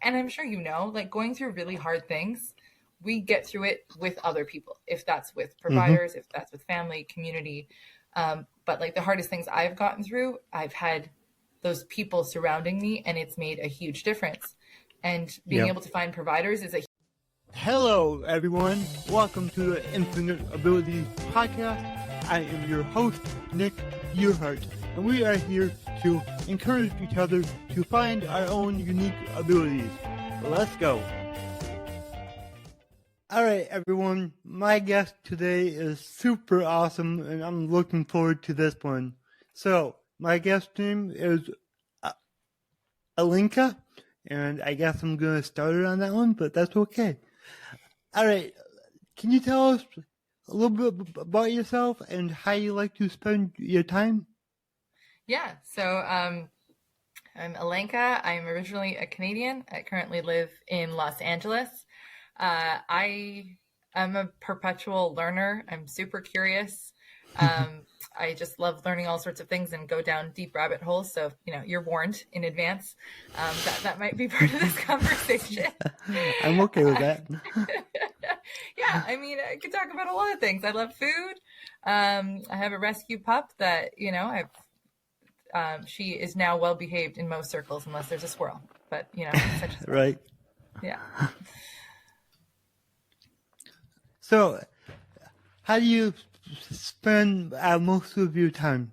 And I'm sure you know, like going through really hard things, we get through it with other people, if that's with Mm-hmm. providers, if that's with family, community. But like the hardest things I've gotten through, I've had those people surrounding me, and it's made a huge difference. And being Yeah. able to find providers is a Hello, everyone. Welcome to the Infinite Abilities Podcast. I am your host, Nick Earhart, and we are here to encourage each other to find our own unique abilities. Let's go. All right, everyone. My guest today is super awesome, and I'm looking forward to this one. So, my guest name is Alenka, and I guess I'm going to start it on that one, but that's okay. All right. Can you tell us a little bit about yourself and how you like to spend your time? Yeah. So I'm Alenka. I'm originally a Canadian. I currently live in Los Angeles. I am a perpetual learner. I'm super curious. I just love learning all sorts of things and go down deep rabbit holes. So, you're warned in advance that might be part of this conversation. I'm okay with that. Yeah, I mean, I could talk about a lot of things. I love food. I have a rescue pup that, she is now well behaved in most circles unless there's a squirrel. But, such as Right. Yeah. So, how do you spend most of your time?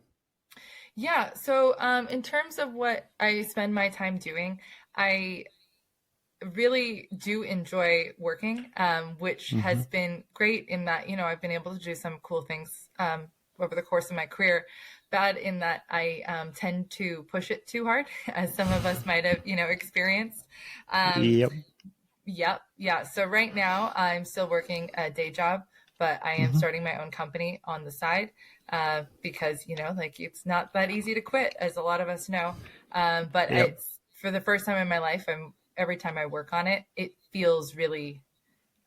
Yeah. So, in terms of what I spend my time doing, I really do enjoy working, which has been great in that, I've been able to do some cool things over the course of my career. Bad in that I tend to push it too hard, as some of us might have, experienced. Yep. Yep. Yeah. So right now I'm still working a day job, but I am starting my own company on the side because, it's not that easy to quit, as a lot of us know. But Yep. it's for the first time in my life, every time I work on it, it feels really,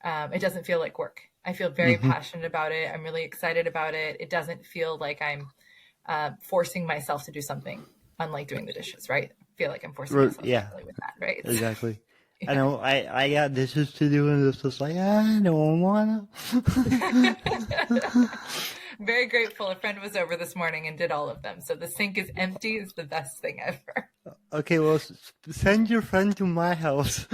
it doesn't feel like work. I feel very passionate about it. I'm really excited about it. It doesn't feel like I'm forcing myself to do something, unlike doing the dishes, right? I feel like I'm forcing myself with that, right? Exactly. I know I got dishes to do, and it's just like, I don't want to. Very grateful. A friend was over this morning and did all of them. So the sink is empty is the best thing ever. Okay, well, send your friend to my house.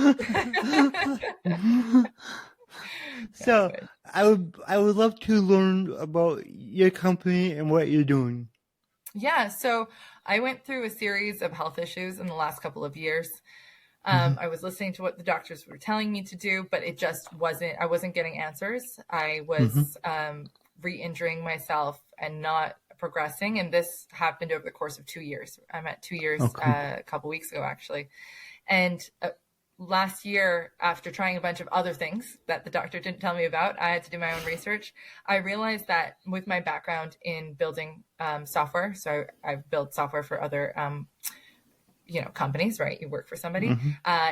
So I would love to learn about your company and what you're doing. Yeah, so I went through a series of health issues in the last couple of years. I was listening to what the doctors were telling me to do, but it just I wasn't getting answers. I was re-injuring myself and not progressing. And this happened over the course of 2 years. I'm at 2 years, a couple weeks ago, actually. And last year, after trying a bunch of other things that the doctor didn't tell me about, I had to do my own research. I realized that with my background in building software, so I've built software for other companies, right? You work for somebody.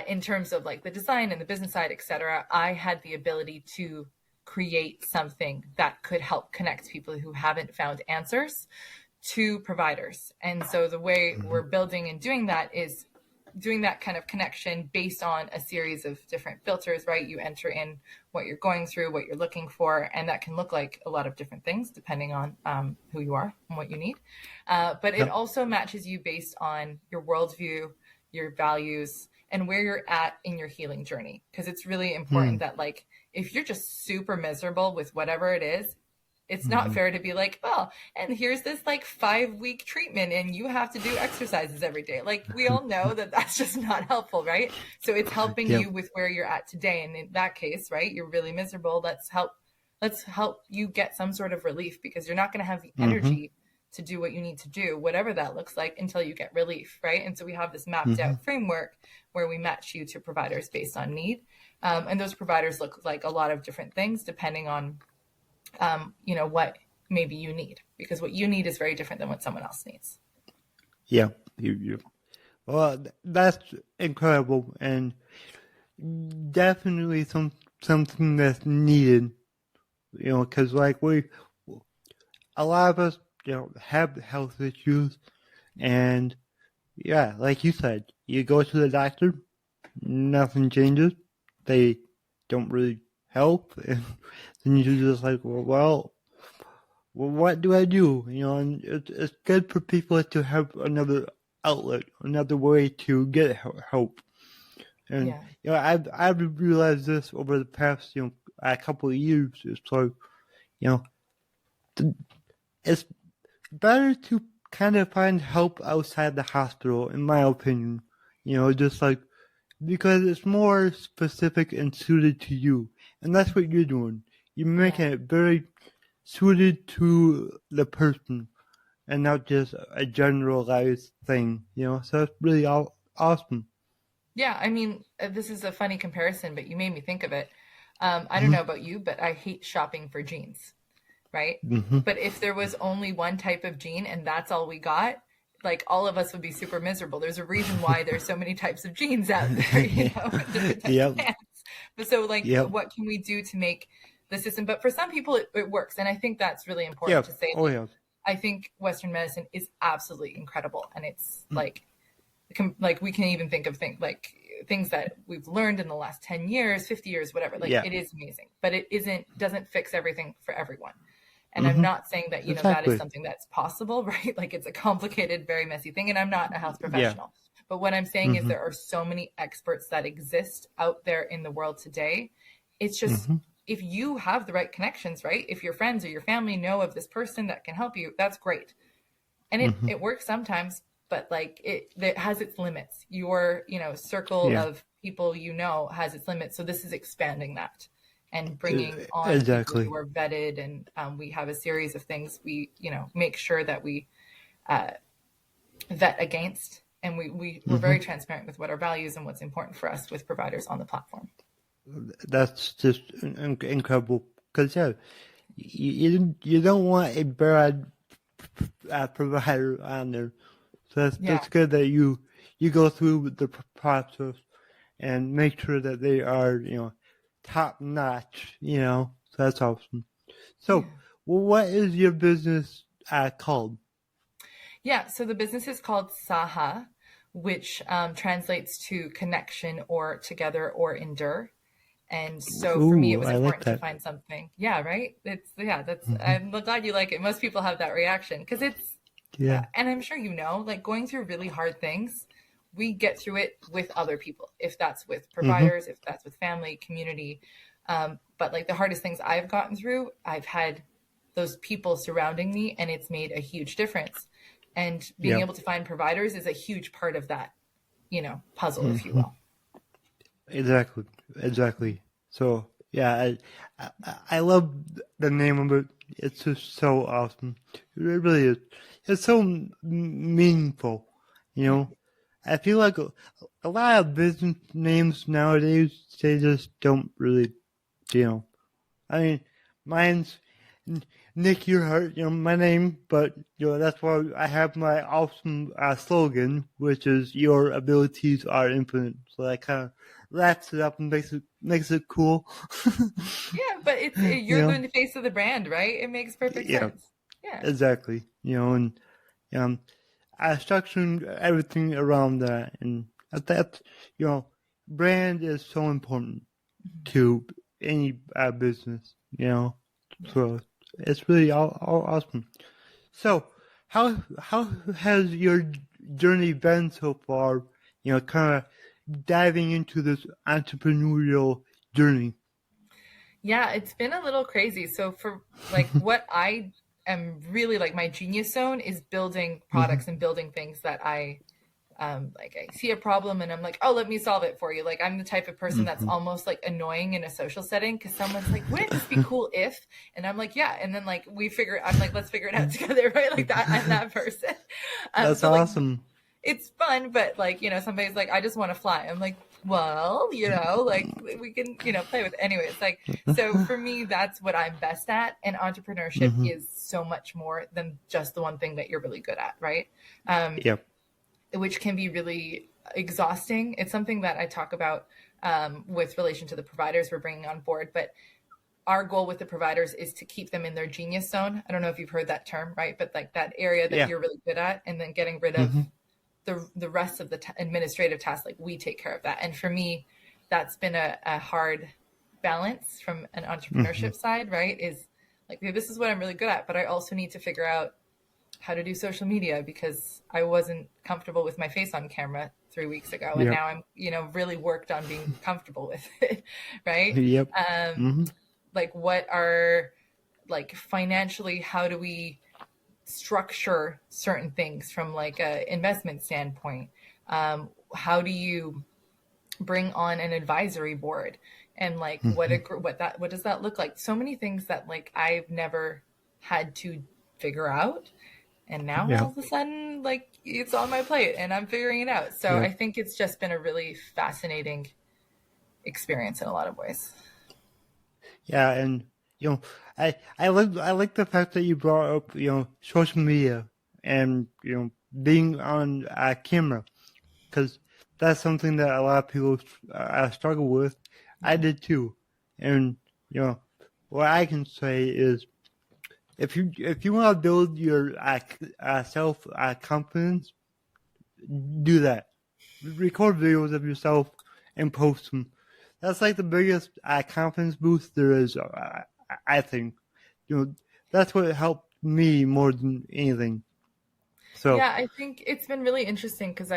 In terms of like the design and the business side, et cetera, I had the ability to create something that could help connect people who haven't found answers to providers. And so the way we're building and doing that is doing that kind of connection based on a series of different filters, right? You enter in what you're going through, what you're looking for, and that can look like a lot of different things depending on who you are and what you need. But it also matches you based on your worldview, your values, and where you're at in your healing journey. Because it's really important that, like, if you're just super miserable with whatever it is, it's not fair to be like, well, and here's this like 5-week treatment and you have to do exercises every day. Like, we all know that that's just not helpful, right? So it's helping you with where you're at today. And in that case, right, you're really miserable. Let's help you get some sort of relief, because you're not going to have the energy to do what you need to do, whatever that looks like, until you get relief, right? And so we have this mapped out framework where we match you to providers based on need. And those providers look like a lot of different things depending on what maybe you need, because what you need is very different than what someone else needs. Yeah. Well, that's incredible, and definitely something that's needed, because like a lot of us, have health issues, and yeah, like you said, you go to the doctor, nothing changes. They don't really help. And then you're just like, well, what do I do? And it's good for people to have another outlet, another way to get help. And I've realized this over the past a couple of years. It's like it's better to kind of find help outside the hospital, in my opinion. Just like because it's more specific and suited to you, and that's what you're doing. You're making it very suited to the person, and not just a generalized thing. So it's really awesome. Yeah, I mean, this is a funny comparison, but you made me think of it. I don't know about you, but I hate shopping for jeans, right? But if there was only one type of jean and that's all we got, like all of us would be super miserable. There's a reason why there's so many types of jeans out there, different types of pants. But so what can we do to make the system? But for some people, it works. And I think that's really important to say. I think Western medicine is absolutely incredible. And it's like we can even think of things that we've learned in the last 10 years, 50 years, whatever. It is amazing, but it doesn't fix everything for everyone. And I'm not saying that, that is something that's possible, right? Like it's a complicated, very messy thing. And I'm not a health professional, but what I'm saying is there are so many experts that exist out there in the world today. It's just, if you have the right connections, right? If your friends or your family know of this person that can help you, that's great. And it works sometimes, but it has its limits. Your, circle of people, has its limits. So this is expanding that and bringing on people who are vetted. And we have a series of things we, make sure that we vet against. And we're very transparent with what our values and what's important for us with providers on the platform. That's just incredible. Because, you don't want a bad provider on there. So that's good that you go through the process and make sure that they are, top notch, so that's awesome. So what is your business called? Yeah, so the business is called Saha, which translates to connection or together or endure. And so for me, it was important to find something. Yeah, right? I'm glad you like it. Most people have that reaction because it's, and I'm sure going through really hard things, we get through it with other people, if that's with providers, if that's with family, community. But the hardest things I've gotten through, I've had those people surrounding me, and it's made a huge difference. And being able to find providers is a huge part of that, puzzle, if you will. Exactly. So, I love the name of it. It's just so awesome. It really is. It's so meaningful, I feel like a lot of business names nowadays, they just don't really, I mean, mine's Nick Earhart, my name, but, that's why I have my awesome slogan, which is your abilities are infinite. So that kind of wraps it up and makes it cool. Yeah, but you're the face of the brand, right? It makes perfect sense. Yeah, exactly. And I structured everything around that, and that brand is so important to any business. So it's really all awesome. So how has your journey been so far? Kind of diving into this entrepreneurial journey. Yeah, it's been a little crazy. So for what I am really my genius zone is building products and building things that I see a problem and I'm like, oh, let me solve it for you. I'm the type of person that's almost annoying in a social setting because someone's like, wouldn't this be cool if? And I'm like, yeah. And then I'm like, let's figure it out together, right? That I'm that person. That's awesome. It's fun, but somebody's like, I just want to fly. I'm like, well, we can, play with it. Anyway, it's so for me, that's what I'm best at. And entrepreneurship is so much more than just the one thing that you're really good at. Right. Which can be really exhausting. It's something that I talk about with relation to the providers we're bringing on board, but our goal with the providers is to keep them in their genius zone. I don't know if you've heard that term, right? But that area that you're really good at, and then getting rid of the rest of the administrative tasks, like we take care of that. And for me, that's been a hard balance from an entrepreneurship side, right? Is like, okay, this is what I'm really good at, but I also need to figure out how to do social media because I wasn't comfortable with my face on camera 3 weeks ago. And now I'm, really worked on being comfortable with it. Right. Yep. Like what are like financially, how do we structure certain things from like a investment standpoint? How do you bring on an advisory board and like what does that look like? So many things that like I've never had to figure out. And now all of a sudden, like it's on my plate and I'm figuring it out. So I think it's just been a really fascinating experience in a lot of ways. Yeah. And, I like the fact that you brought up, social media and, being on camera, because that's something that a lot of people struggle with. I did too. And, what I can say is, if you want to build your self confidence, do that. Record videos of yourself and post them. That's like the biggest confidence boost there is. I think, that's what helped me more than anything. So yeah, I think it's been really interesting because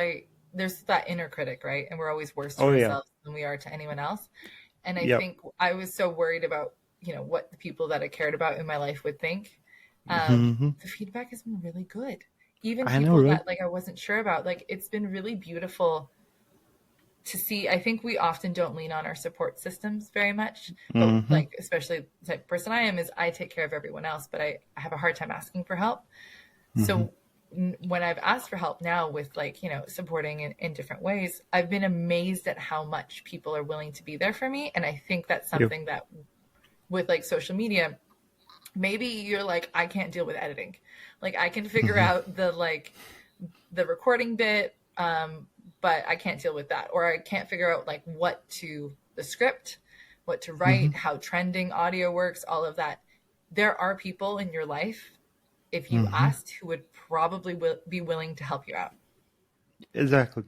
there's that inner critic, right? And we're always worse to ourselves than we are to anyone else. And I think I was so worried about what the people that I cared about in my life would think. The feedback has been really good. Even people that like I wasn't sure about, like it's been really beautiful to see. I think we often don't lean on our support systems very much, but like especially the type of person I am is I take care of everyone else, but I have a hard time asking for help. So when I've asked for help now with like, supporting in different ways, I've been amazed at how much people are willing to be there for me. And I think that's something that with like social media, maybe you're like, I can't deal with editing. Like I can figure out the recording bit, but I can't deal with that. Or I can't figure out like the script, what to write, how trending audio works, all of that. There are people in your life, if you asked, who would probably be willing to help you out. Exactly.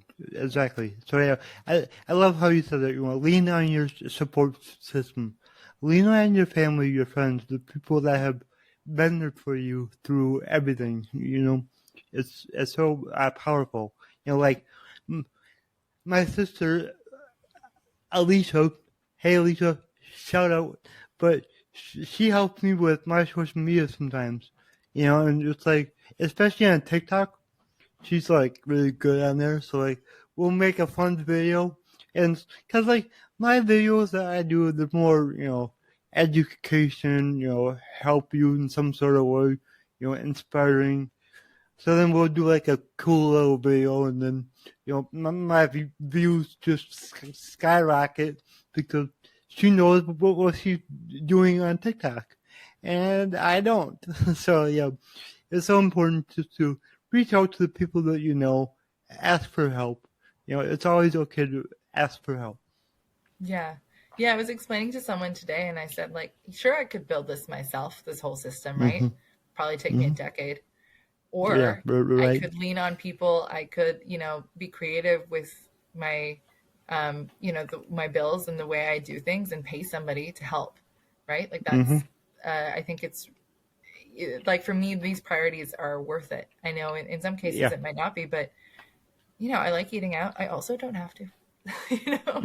So yeah, I love how you said that. Lean on your support system. Lean on your family, your friends, the people that have been there for you through everything. It's so powerful. Like my sister Alicia. Hey Alicia, shout out. But she helps me with my social media sometimes. And it's like, especially on TikTok, she's like really good on there. So like, we'll make a fun video, and cause like my videos that I do, they're more education, help you in some sort of way, inspiring. So then we'll do like a cool little video, and then my views just skyrocket because she knows what she's doing on TikTok. And I don't. So, it's so important to reach out to the people that ask for help. It's always okay to ask for help. Yeah. Yeah, I was explaining to someone today, and I said, like, sure, I could build this myself, this whole system, right? Probably take me a decade. Or I could lean on people. I could, be creative with my, my bills and the way I do things and pay somebody to help, right? Like that's... I think it's like for me, these priorities are worth it. I know in some cases it might not be, but I like eating out. I also don't have to,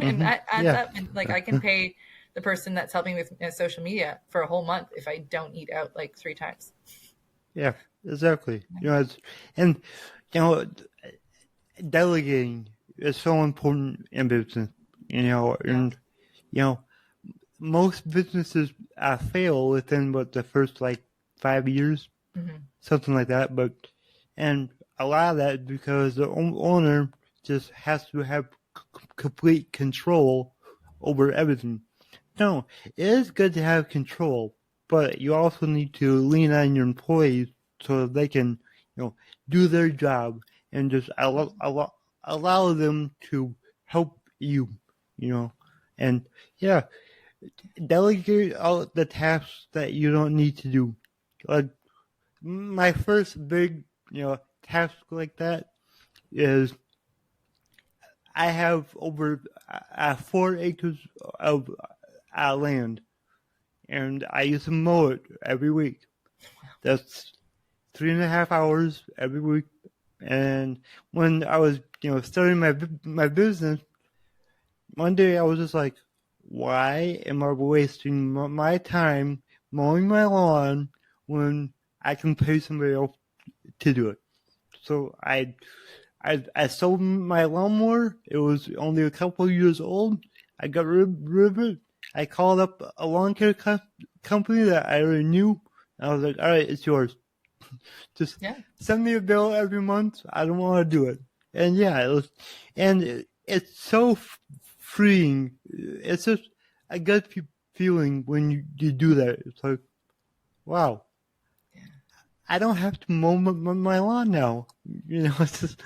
and that adds up. And like I can pay the person that's helping with social media for a whole month if I don't eat out like 3 times. Yeah, exactly. And delegating is so important in business. And most businesses fail within the first 5 years, something like that. And a lot of that is because the owner just has to have complete control over everything. No, it is good to have control, but you also need to lean on your employees so they can, do their job and just allow them to help you, and delegate all the tasks that you don't need to do. Like my first big, task like that is I have over 4 acres of land, and I used to mow it every week. That's 3.5 hours every week. And when I was, starting my business, one day I was just like, why am I wasting my time mowing my lawn when I can pay somebody else to do it? So I sold my lawnmower. It was only a couple of years old. I got rid of it. I called up a lawn care company that I already knew. I was like, all right, it's yours. Just send me a bill every month. I don't want to do it. And it's so freeing. It's just a good feeling when you do that. It's like, wow, I don't have to mow my lawn now. It's just,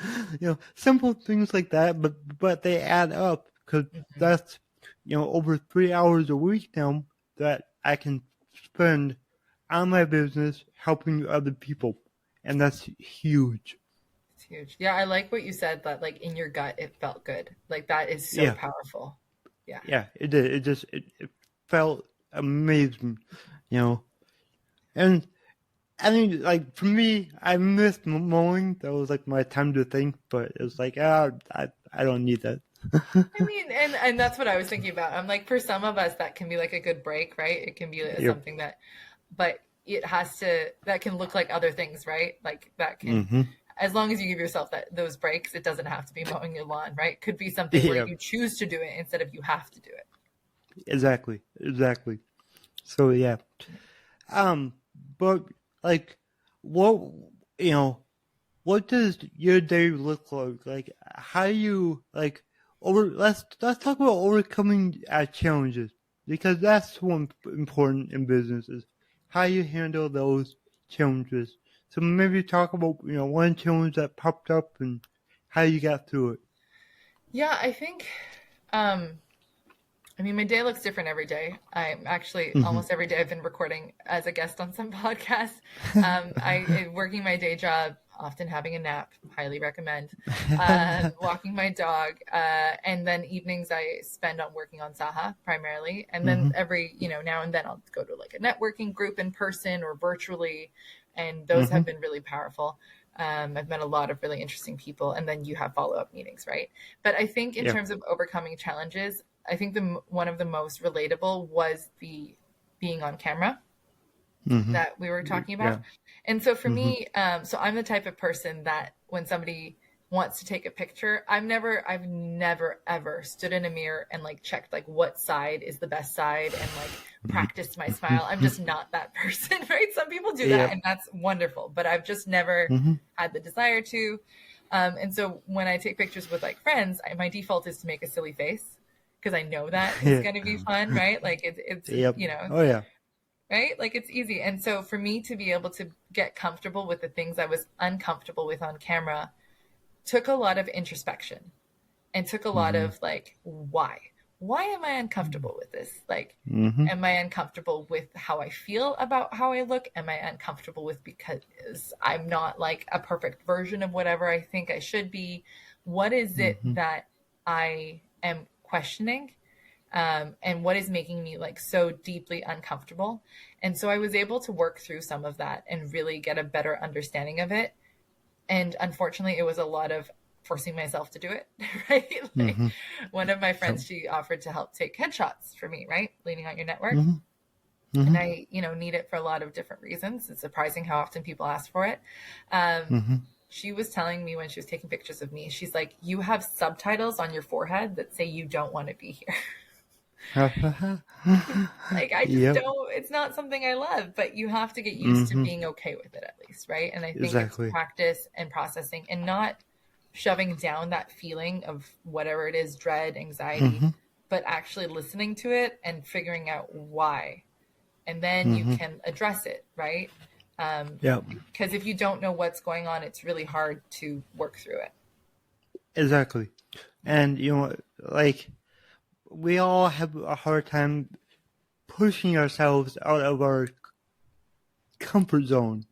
simple things like that, but they add up because that's, over 3 hours a week now that I can spend on my business helping other people. And that's huge. It's huge. Yeah, I like what you said, that like in your gut, it felt good. Like that is so powerful. Yeah. Yeah, it did. It felt amazing, And I mean, like for me, I missed mowing. That was like my time to think, but it was like, I don't need that. I mean, and that's what I was thinking about. I'm like, for some of us, that can be like a good break, right? It can be something that, but that can look like other things, right? Like that can, as long as you give yourself those breaks, it doesn't have to be mowing your lawn, right? It could be something where you choose to do it instead of you have to do it. Exactly. So yeah. But like, what does your day look like? Like, how do you let's talk about overcoming challenges, because that's one important in business, is how you handle those challenges. So maybe talk about one challenge that popped up and how you got through it. Yeah, I think my day looks different every day. I'm actually almost every day I've been recording as a guest on some podcasts. Working my day job, often having a nap, highly recommend, walking my dog, and then evenings I spend on working on Saha primarily. And then every, now and then I'll go to like a networking group in person or virtually. And those have been really powerful. I've met a lot of really interesting people, and then you have follow-up meetings, right? But I think in terms of overcoming challenges, I think one of the most relatable was the being on camera that we were talking about. Yeah. And so for me, so I'm the type of person that when somebody wants to take a picture, I've never ever stood in a mirror and like checked like what side is the best side and like practiced my smile. I'm just not that person, right? Some people do that and that's wonderful, but I've just never had the desire to. And so when I take pictures with like friends, my default is to make a silly face because I know that it's going to be fun, right? Like it's Oh yeah. Right? Like it's easy. And so for me to be able to get comfortable with the things I was uncomfortable with on camera took a lot of introspection and took a lot of like, why am I uncomfortable with this? Like, am I uncomfortable with how I feel about how I look? Am I uncomfortable with because I'm not like a perfect version of whatever I think I should be? What is it that I am questioning? And what is making me like so deeply uncomfortable? And so I was able to work through some of that and really get a better understanding of it. And unfortunately, it was a lot of forcing myself to do it, right? Like one of my friends, she offered to help take headshots for me, right? Leaning on your network. And I, need it for a lot of different reasons. It's surprising how often people ask for it. She was telling me when she was taking pictures of me, she's like, you have subtitles on your forehead that say you don't want to be here. Like I just don't, it's not something I love, but you have to get used to being okay with it at least, right? And I think it's practice and processing and not shoving down that feeling of whatever it is, dread, anxiety, but actually listening to it and figuring out why. And then you can address it, right? Because if you don't know what's going on, it's really hard to work through it. Exactly. And, like, we all have a hard time pushing ourselves out of our comfort zone.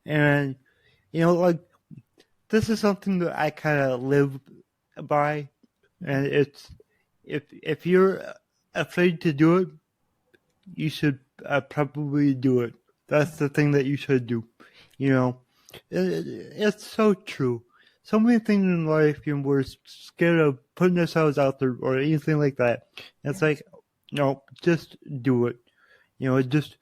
And, like, this is something that I kind of live by, and it's if you're afraid to do it, you should probably do it. That's the thing that you should do. You know, it's so true. So many things in life, we're scared of putting ourselves out there or anything like that. It's like, no, just do it. Just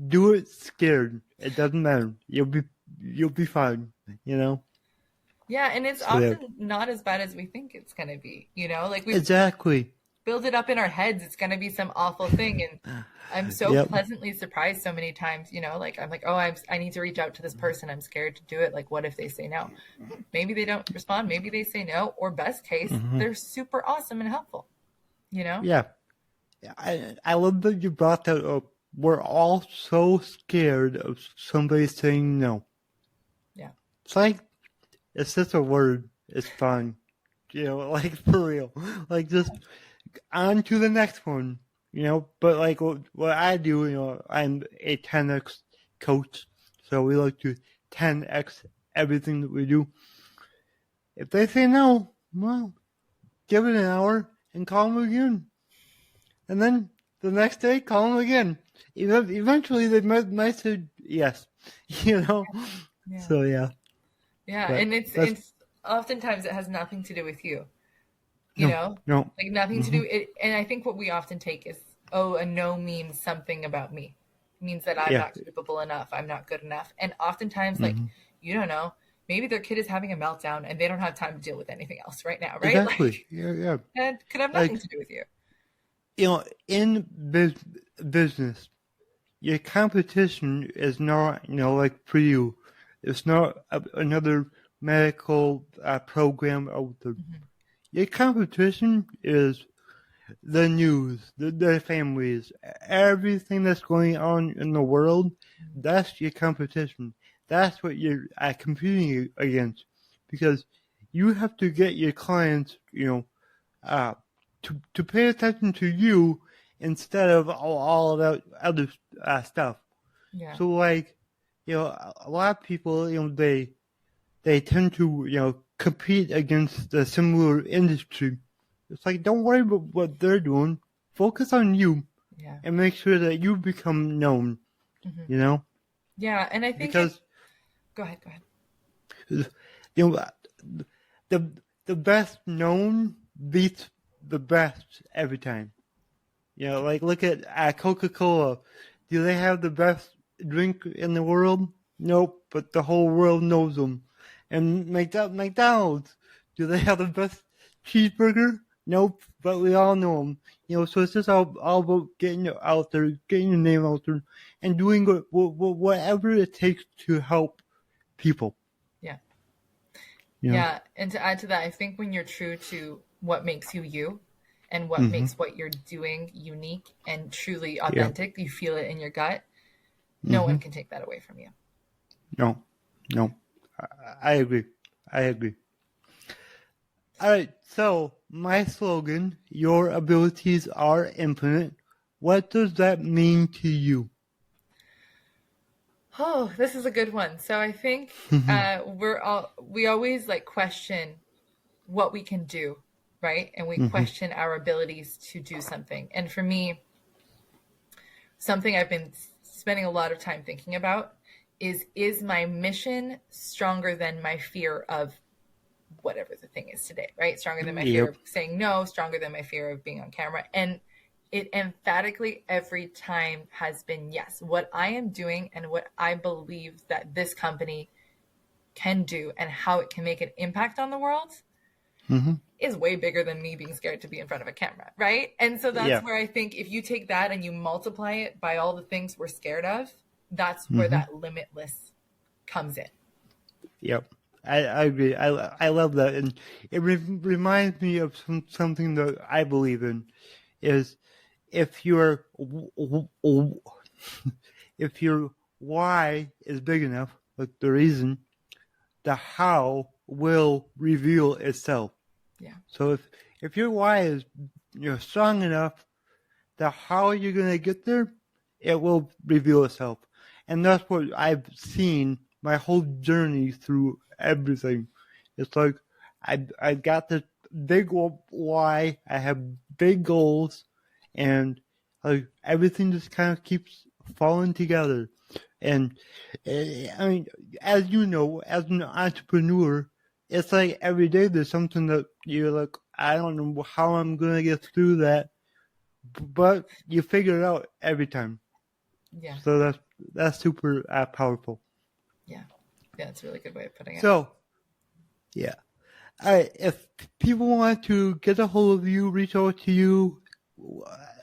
do it scared. It doesn't matter. You'll be fine. Yeah, and it's often not as bad as we think it's going to be, like we exactly build it up in our heads. It's going to be some awful thing. And I'm so pleasantly surprised so many times, like I'm like, oh, I need to reach out to this person. I'm scared to do it. Like, what if they say no? Maybe they don't respond. Maybe they say no, or best case, they're super awesome and helpful, Yeah. I love that you brought that up. We're all so scared of somebody saying no. Yeah. It's like, it's just a word. It's fine. Like for real. Like just on to the next one. But like what I do, I'm a 10x coach. So we like to 10x everything that we do. If they say no, well, give it an hour and call them again. And then the next day, call them again. Eventually they might say yes. Yeah. So yeah. Yeah, but and it's oftentimes it has nothing to do with you. No. Like nothing to do it. And I think what we often take is, oh, a no means something about me. It means that I'm not capable enough. I'm not good enough. And oftentimes, like, you don't know, maybe their kid is having a meltdown and they don't have time to deal with anything else right now, right? Exactly. Like, yeah. And it could have nothing to do with you. In business, your competition is not, like for you. It's not another medical program out there. Your competition is the news, the families, everything that's going on in the world. That's your competition. That's what you're competing against, because you have to get your clients, to pay attention to you instead of all of that other stuff. Yeah. So like, a lot of people, they tend to, compete against the similar industry. It's like, don't worry about what they're doing. Focus on you and make sure that you become known, Yeah, and I think because go ahead. The best known beats the best every time. Like look at Coca-Cola. Do they have the best drink in the world? Nope, but the whole world knows them. And McDonald's, do they have the best cheeseburger? Nope, but we all know them. So it's just all about getting out there, getting your name out there, and doing whatever it takes to help people. Yeah, and to add to that, I think when you're true to what makes you you, and what makes what you're doing unique and truly authentic, you feel it in your gut, no one can take that away from you. No. I agree. All right, so my slogan, your abilities are infinite. What does that mean to you? Oh, this is a good one. So I think we always like question what we can do, right? And we question our abilities to do something. And for me, something I've been spending a lot of time thinking about is my mission stronger than my fear of whatever the thing is today, right? Stronger than my fear of saying no, stronger than my fear of being on camera. And it emphatically every time has been yes. What I am doing and what I believe that this company can do and how it can make an impact on the world is way bigger than me being scared to be in front of a camera, right? And so that's where I think if you take that and you multiply it by all the things we're scared of, that's where that limitless comes in. Yep. I agree. I love that. And it reminds me of something that I believe in is if your why is big enough, like the reason, the how will reveal itself. Yeah. So if your why is strong enough, the how you're gonna get there, it will reveal itself. And that's what I've seen my whole journey through everything. It's like I got this big why, I have big goals, and like everything just kind of keeps falling together. And I mean, as you know, as an entrepreneur, it's like every day there's something that you're like, I don't know how I'm gonna get through that, but you figure it out every time. Yeah. So that's super powerful. Yeah. Yeah, it's a really good way of putting it. So, yeah. If people want to get a hold of you, reach out to you,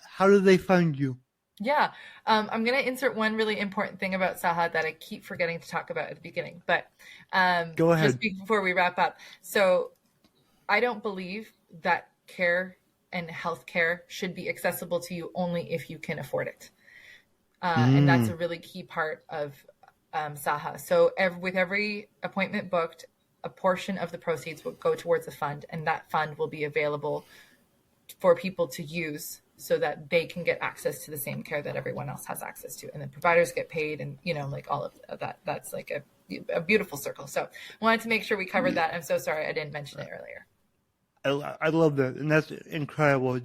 how do they find you? Yeah. I'm going to insert one really important thing about Saha that I keep forgetting to talk about at the beginning, but go ahead. Just before we wrap up. So I don't believe that care and healthcare should be accessible to you only if you can afford it. And that's a really key part of Saha. So with every appointment booked, a portion of the proceeds will go towards a fund, and that fund will be available for people to use so that they can get access to the same care that everyone else has access to. And the providers get paid, and, like all of that. That's like a beautiful circle. So I wanted to make sure we covered that. I'm so sorry I didn't mention it earlier. I love that, and that's incredible.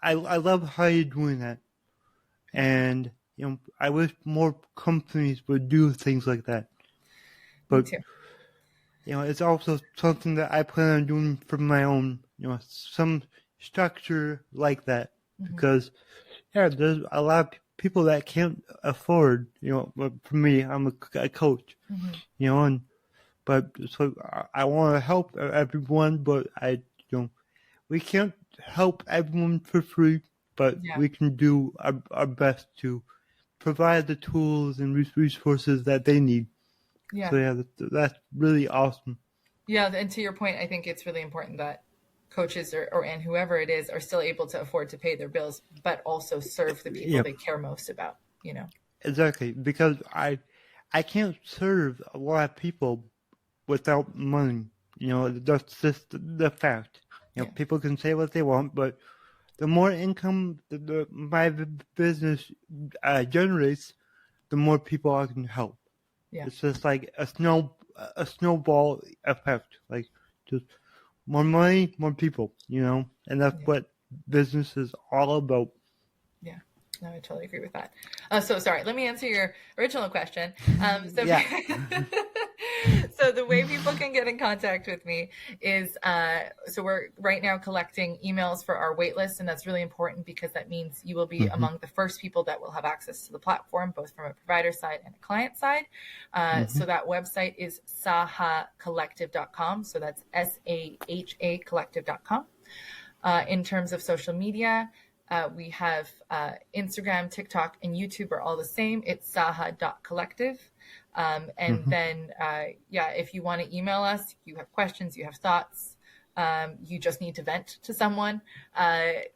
I love how you're doing that, and I wish more companies would do things like that. But Me too. It's also something that I plan on doing for my own, some structure like that, because there's a lot of people that can't afford, for me, I'm a coach, but so I want to help everyone, but we can't help everyone for free, but we can do our best to provide the tools and resources that they need. Yeah. So that's really awesome. Yeah, and to your point, I think it's really important that coaches and whoever it is are still able to afford to pay their bills, but also serve the people they care most about. Exactly, because I can't serve a lot of people without money. That's just the fact. People can say what they want, but the more income my business generates, the more people I can help. Yeah. It's just like a snowball effect, like just more money, more people, and that's what business is all about. Yeah, no, I totally agree with that. So sorry, let me answer your original question. So the way people can get in contact with me is, so we're right now collecting emails for our waitlist, and that's really important because that means you will be among the first people that will have access to the platform, both from a provider side and a client side. So that website is sahacollective.com. So that's SAHA collective.com. In terms of social media, we have Instagram, TikTok, and YouTube are all the same. It's saha.collective. And then, if you want to email us, you have questions, you have thoughts, you just need to vent to someone,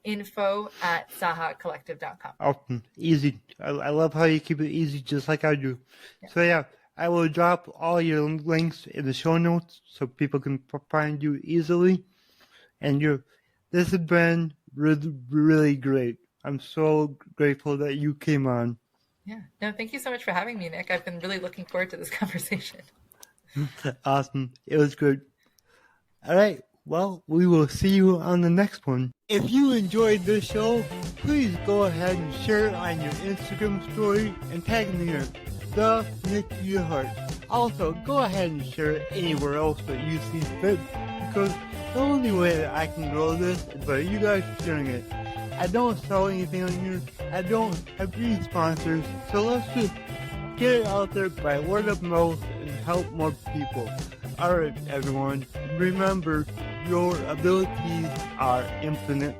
info@sahacollective.com. Awesome. Easy. I love how you keep it easy, just like I do. Yeah. So I will drop all your links in the show notes so people can find you easily. And this has been really, really great. I'm so grateful that you came on. Yeah. No, thank you so much for having me, Nick. I've been really looking forward to this conversation. Awesome. It was good. All right. Well, we will see you on the next one. If you enjoyed this show, please go ahead and share it on your Instagram story and tag me in it, the Nick Earhart. Also, go ahead and share it anywhere else that you see fit, because the only way that I can grow this is by you guys sharing it. I don't sell anything on here. I don't have any sponsors. So let's just get it out there by word of mouth and help more people. Alright, everyone. Remember, your abilities are infinite.